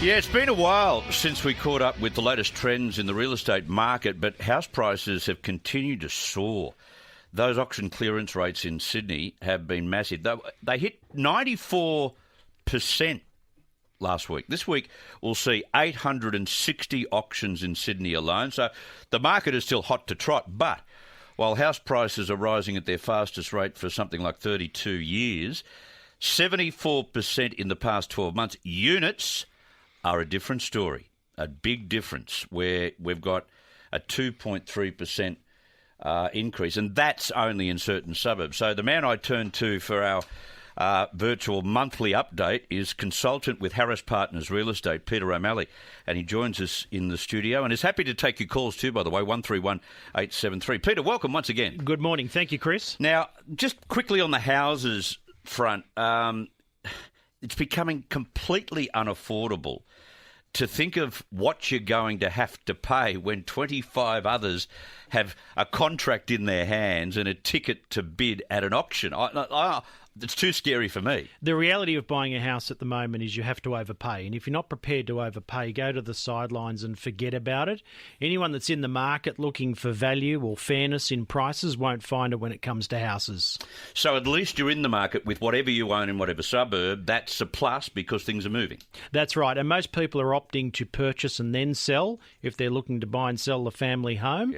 Yeah, it's been a while since we caught up with the latest trends in the real estate market, but house prices have continued to soar. Those auction clearance rates in Sydney have been massive. They hit 94% last week. This week, we'll see 860 auctions in Sydney alone. So the market is still hot to trot, but while house prices are rising at their fastest rate for something like 32 years, 74% in the past 12 months, units are a different story, a big difference, where we've got a 2.3% increase, and that's only in certain suburbs. So the man I turn to for our virtual monthly update is consultant with Harris Partners Real Estate, Peter O'Malley, and he joins us in the studio and is happy to take your calls too, by the way, 131873. Peter, welcome once again. Good morning. Thank you, Chris. Now, just quickly on the houses front, it's becoming completely unaffordable to think of what you're going to have to pay when 25 others have a contract in their hands and a ticket to bid at an auction. It's too scary for me. The reality of buying a house at the moment is you have to overpay. And if you're not prepared to overpay, go to the sidelines and forget about it. Anyone that's in the market looking for value or fairness in prices won't find it when it comes to houses. So at least you're in the market with whatever you own in whatever suburb. That's a plus because things are moving. That's right. And most people are opting to purchase and then sell if they're looking to buy and sell the family home,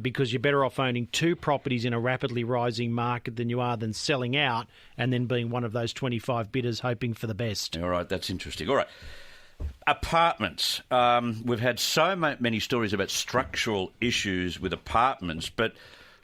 because you're better off owning two properties in a rapidly rising market than you are than selling out and then being one of those 25 bidders hoping for the best. All right, that's interesting. All right. Apartments. We've had so many stories about structural issues with apartments, but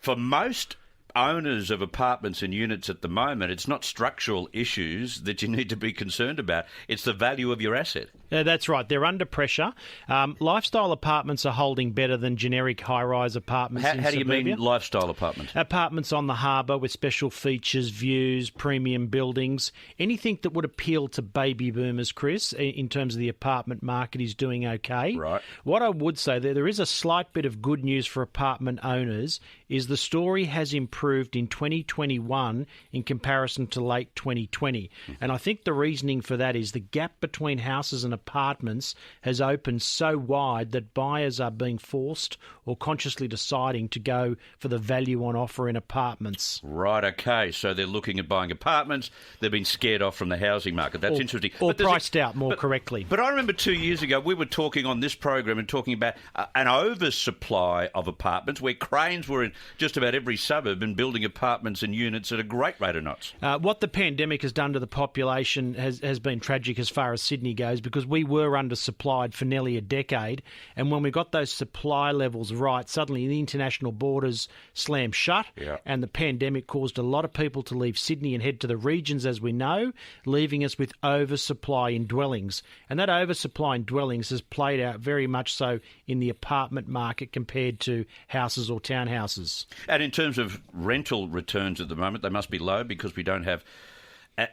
for most owners of apartments and units at the moment, it's not structural issues that you need to be concerned about. It's the value of your asset. That's right. They're under pressure. Lifestyle apartments are holding better than generic high-rise apartments in How do you suburbia. mean lifestyle apartments? Apartments on the harbour with special features, views, premium buildings, anything that would appeal to baby boomers, Chris, in terms of the apartment market is doing okay. Right. What I would say, there is a slight bit of good news for apartment owners, is the story has improved in 2021 in comparison to late 2020. And I think the reasoning for that is the gap between houses and apartments has opened so wide that buyers are being forced or consciously deciding to go for the value on offer in apartments. Right, okay. So they're looking at buying apartments. They've been scared off from the housing market. That's interesting. Or priced out more correctly. But I remember 2 years ago we were talking on this program and talking about an oversupply of apartments where cranes were in just about every suburb and building apartments and units at a great rate of knots. What the pandemic has done to the population has been tragic as far as Sydney goes, because we were undersupplied for nearly a decade, and when we got those supply levels right, suddenly the international borders slammed shut, and the pandemic caused a lot of people to leave Sydney and head to the regions, as we know, leaving us with oversupply in dwellings. And that oversupply in dwellings has played out very much so in the apartment market compared to houses or townhouses. And in terms of rental returns at the moment, they must be low because we don't have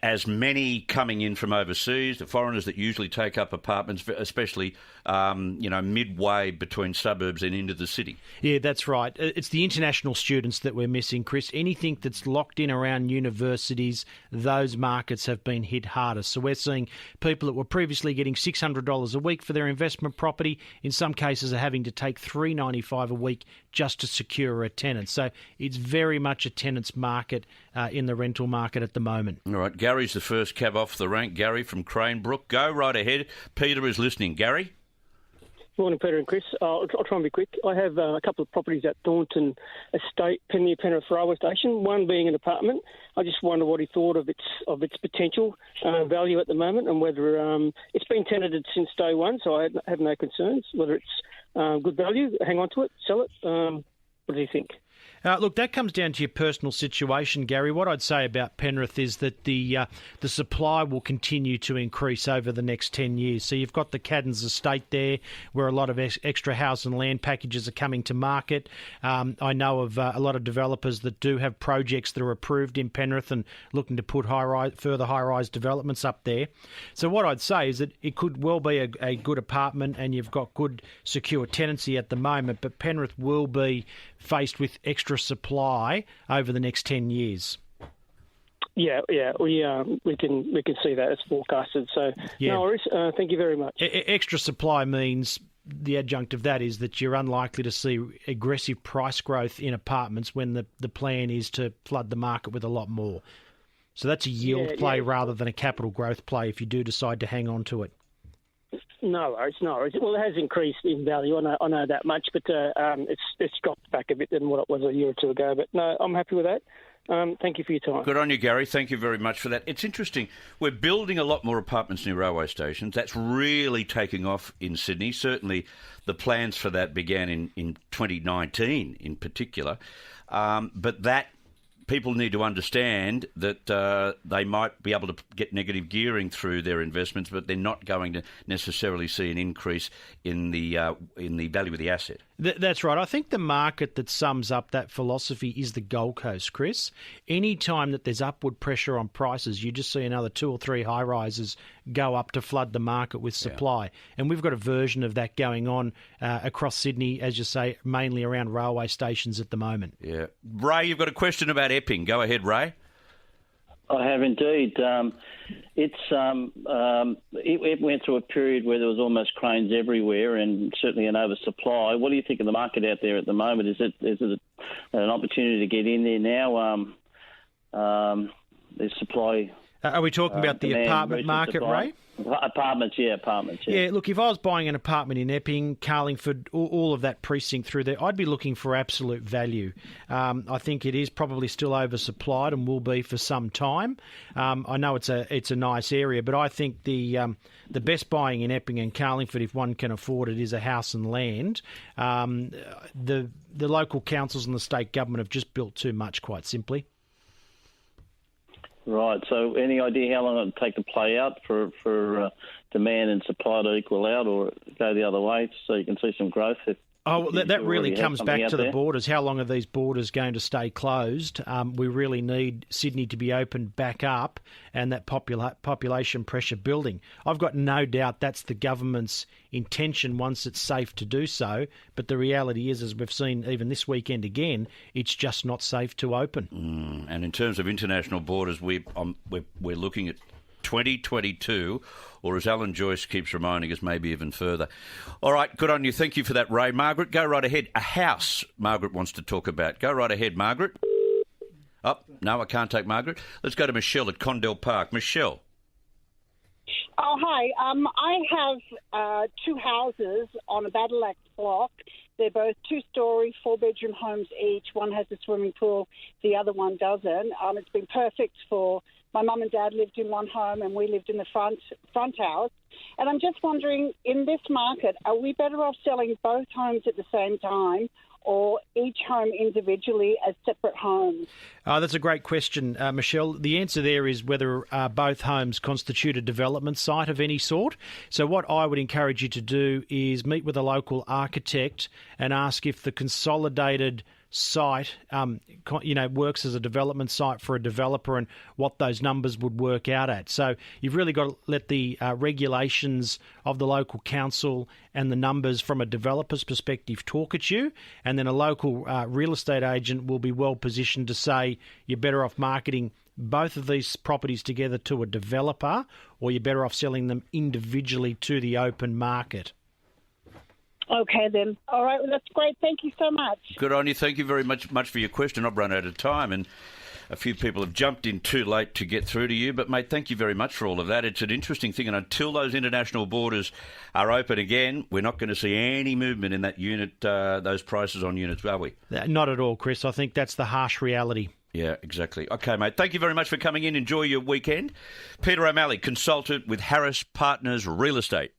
as many coming in from overseas, the foreigners that usually take up apartments, especially midway between suburbs and into the city. Yeah, that's right. It's the international students that we're missing, Chris. Anything that's locked in around universities, those markets have been hit hardest. So we're seeing people that were previously getting $600 a week for their investment property, in some cases are having to take $395 a week just to secure a tenant. So it's very much a tenant's market in the rental market at the moment. All right, Gary's the first cab off the rank. Gary from Cranebrook. Go right ahead. Peter is listening. Gary? Morning, Peter and Chris. I'll try and be quick. I have a couple of properties at Thornton Estate, near Penrith Railway Station, one being an apartment. I just wonder what he thought of its potential value at the moment, and whether it's been tenanted since day one, so I have no concerns. Whether it's good value, hang on to it, sell it. What do you think? Look, that comes down to your personal situation, Gary. What I'd say about Penrith is that the supply will continue to increase over the next 10 years. So you've got the Caddens Estate there, where a lot of extra house and land packages are coming to market. I know of a lot of developers that do have projects that are approved in Penrith and looking to put further high-rise developments up there. So what I'd say is that it could well be a good apartment, and you've got good secure tenancy at the moment, but Penrith will be faced with extra supply over the next 10 years. Yeah, we can see that as forecasted. So Yeah. no worries. Thank you very much. Extra supply means the adjunct of that is that you're unlikely to see aggressive price growth in apartments when the plan is to flood the market with a lot more. So that's a yield play rather than a capital growth play if you do decide to hang on to it. No worries. Well, it has increased in value. I know that much, but it's dropped back a bit than what it was a year or two ago. But no, I'm happy with that. Thank you for your time. Good on you, Gary. Thank you very much for that. It's interesting. We're building a lot more apartments near railway stations. That's really taking off in Sydney. Certainly the plans for that began in 2019 in particular. But that people need to understand that they might be able to get negative gearing through their investments, but they're not going to necessarily see an increase in the value of the asset. That's right. I think the market that sums up that philosophy is the Gold Coast, Chris. Any time that there's upward pressure on prices, you just see another 2 or 3 high-rises go up to flood the market with supply. Yeah. And we've got a version of that going on across Sydney, as you say, mainly around railway stations at the moment. Yeah. Ray, you've got a question about Epping. Go ahead, Ray. I have indeed. It went through a period where there was almost cranes everywhere and certainly an oversupply. What do you think of the market out there at the moment? Is it an opportunity to get in there now? There's supply. Are we talking about the apartment market, supply. Ray? Apartments, yeah. Yeah, look, if I was buying an apartment in Epping, Carlingford, all of that precinct through there, I'd be looking for absolute value. I think it is probably still oversupplied and will be for some time. I know it's a nice area, but I think the best buying in Epping and Carlingford, if one can afford it, is a house and land. The local councils and the state government have just built too much, quite simply. Right. So, any idea how long it would take to play out for demand and supply to equal out, or go the other way, so you can see some growth? That really comes back to the borders. How long are these borders going to stay closed? We really need Sydney to be opened back up and that population pressure building. I've got no doubt that's the government's intention once it's safe to do so. But the reality is, as we've seen even this weekend again, it's just not safe to open. And in terms of international borders, we're looking at 2022, or as Alan Joyce keeps reminding us, maybe even further. All right, good on you. Thank you for that, Ray. Margaret, go right ahead. A house Margaret wants to talk about. Go right ahead, Margaret. Oh, no, I can't take Margaret. Let's go to Michelle at Condell Park. Michelle. Oh, hi. I have 2 houses on a Battle Axe block. They're both 2-storey, 4-bedroom homes each. One has a swimming pool, the other one doesn't. It's been perfect for... My mum and dad lived in one home and we lived in the front house. And I'm just wondering, in this market, are we better off selling both homes at the same time or each home individually as separate homes? That's a great question, Michelle. The answer there is whether both homes constitute a development site of any sort. So what I would encourage you to do is meet with a local architect and ask if the consolidated site, works as a development site for a developer and what those numbers would work out at. So you've really got to let the regulations of the local council and the numbers from a developer's perspective talk at you, and then a local real estate agent will be well positioned to say you're better off marketing both of these properties together to a developer, or you're better off selling them individually to the open market. Okay, then. All right, well, that's great. Thank you so much. Good on you. Thank you very much for your question. I've run out of time, and a few people have jumped in too late to get through to you. But, mate, thank you very much for all of that. It's an interesting thing, and until those international borders are open again, we're not going to see any movement in that unit, those prices on units, are we? Not at all, Chris. I think that's the harsh reality. Yeah, exactly. Okay, mate, thank you very much for coming in. Enjoy your weekend. Peter O'Malley, consultant with Harris Partners Real Estate.